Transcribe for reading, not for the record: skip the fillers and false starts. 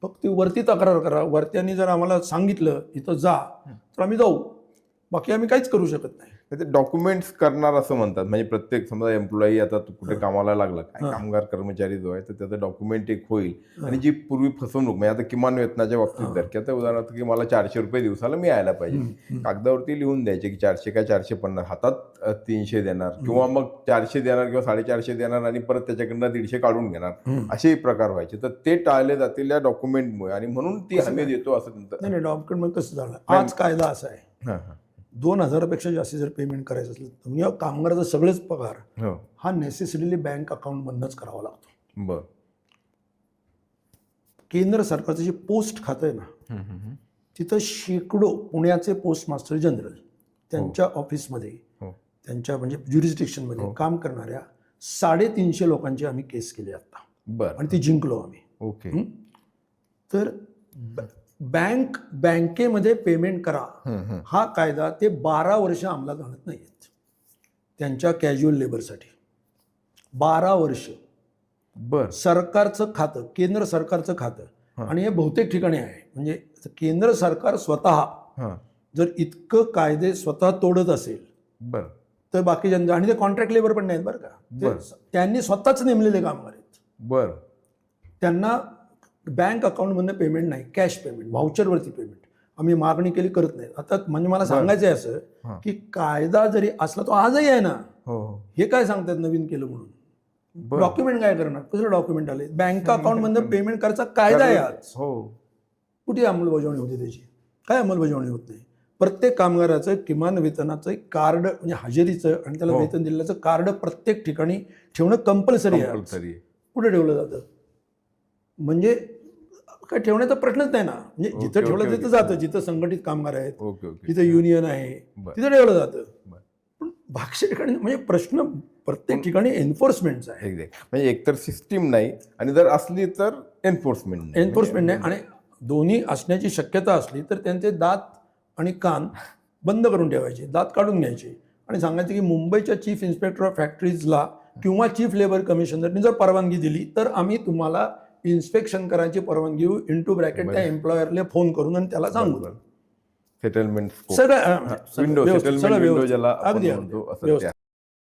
फक्त वरती तक्रार करा. वरत्यांनी जर आम्हाला सांगितलं इथं जा तर आम्ही जाऊ, बाकी आम्ही काहीच करू शकत नाही. ते डॉक्युमेंट्स करणार असं म्हणतात. म्हणजे प्रत्येक समजा एम्प्लॉई आता कुठे कामाला लागला, काय कामगार कर्मचारी जो आहे तर त्याचं डॉक्युमेंट एक होईल आणि जी पूर्वी फसवणूक म्हणजे आता किमान वेतनाच्या बाबतीत जर की आता उदाहरणार्थ की मला 400 रुपये दिवसाला मिळायला पाहिजे, कागदावरती लिहून द्यायचे की 400 काय 450, हातात 300 देणार किंवा मग 400 देणार किंवा 450 देणार आणि परत त्याच्याकडनं 150 काढून घेणार, असेही प्रकार व्हायचे. तर ते टाळले जातील या डॉक्युमेंटमुळे आणि म्हणून ती हमी देतो असं त्यांचं. नाही, डॉक्युमेंट कसं झालं, आज कायदा असा आहे 2,000पेक्षा जास्त जर पेमेंट करायचं असलं तर म्हणजे कामगाराचा सगळेच पगार हा नेसेसरीली बँक अकाउंटमधनंच करावा लागतो. बर. केंद्र सरकारचं जे पोस्ट खातं आहे ना, तिथं शेकडो पुण्याचे पोस्ट मास्टर जनरल त्यांच्या ऑफिसमध्ये त्यांच्या म्हणजे ज्युरिस्डिक्शनमध्ये काम करणाऱ्या 350 लोकांची आम्ही केस केली आता. बर. आणि ती जिंकलो आम्ही. ओके. तर बँकेमध्ये पेमेंट करा हा कायदा ते 12 वर्ष अंमलात आणत नाहीत त्यांच्या कॅज्युअल लेबरसाठी. 12 वर्ष. बर. सरकारचं खातं, केंद्र सरकारचं खातं, आणि हे बहुतेक ठिकाणी आहे. म्हणजे केंद्र सरकार स्वतः जर इतकं कायदे स्वतः तोडत असेल बर तर बाकी जनता, आणि ते कॉन्ट्रॅक्ट लेबर पण नाहीत बरं का, त्यांनी स्वतःच नेमलेले कामगार आहेत. बर. त्यांना बँक अकाउंटमधनं पेमेंट नाही, कॅश पेमेंट, व्हाउचरवरती पेमेंट. आम्ही मागणी केली करत नाही. आता म्हणजे मला सांगायचं आहे असं की कायदा जरी असला तो आजही आहे ना, हे काय सांगतात नवीन केलं म्हणून. डॉक्युमेंट काय करणार, कसं डॉक्युमेंट आले, बँक अकाउंटमधनं पेमेंट करायचा कायदा आहे आज. कुठे अंमलबजावणी होते त्याची, काय अंमलबजावणी होत नाही. प्रत्येक कामगाराचं किमान वेतनाचं एक कार्ड म्हणजे हजेरीचं आणि त्याला वेतन दिलेलं कार्ड प्रत्येक ठिकाणी ठेवणं कंपल्सरी आहे. कुठे ठेवलं जातं, म्हणजे काय ठेवण्याचा प्रश्नच नाही ना. म्हणजे जिथं ठेवलं तिथं जातं, जिथं संघटित कामगार आहेत, जिथं युनियन आहे तिथं ठेवलं जातं. पण बाकी ठिकाणी म्हणजे प्रश्न प्रत्येक ठिकाणी एन्फोर्समेंटचा आहे. म्हणजे एकतर सिस्टीम नाही आणि जर असली तर एन्फोर्समेंट नाही. आणि दोन्ही असण्याची शक्यता असली तर त्यांचे दात आणि कान बंद करून ठेवायचे, दात काढून घ्यायचे आणि सांगायचे की मुंबईच्या चीफ इन्स्पेक्टर ऑफ फॅक्टरीजला किंवा चीफ लेबर कमिशनरने जर परवानगी दिली तर आम्ही तुम्हाला इन्स्पेक्शन करायची परवानगी देऊ, इंटू ब्रॅकेट त्या एम्प्लॉयरला फोन करून आणि त्याला सांगू. सेटलमेंट सगळं विंडो ज्याला आपण म्हणतो असं.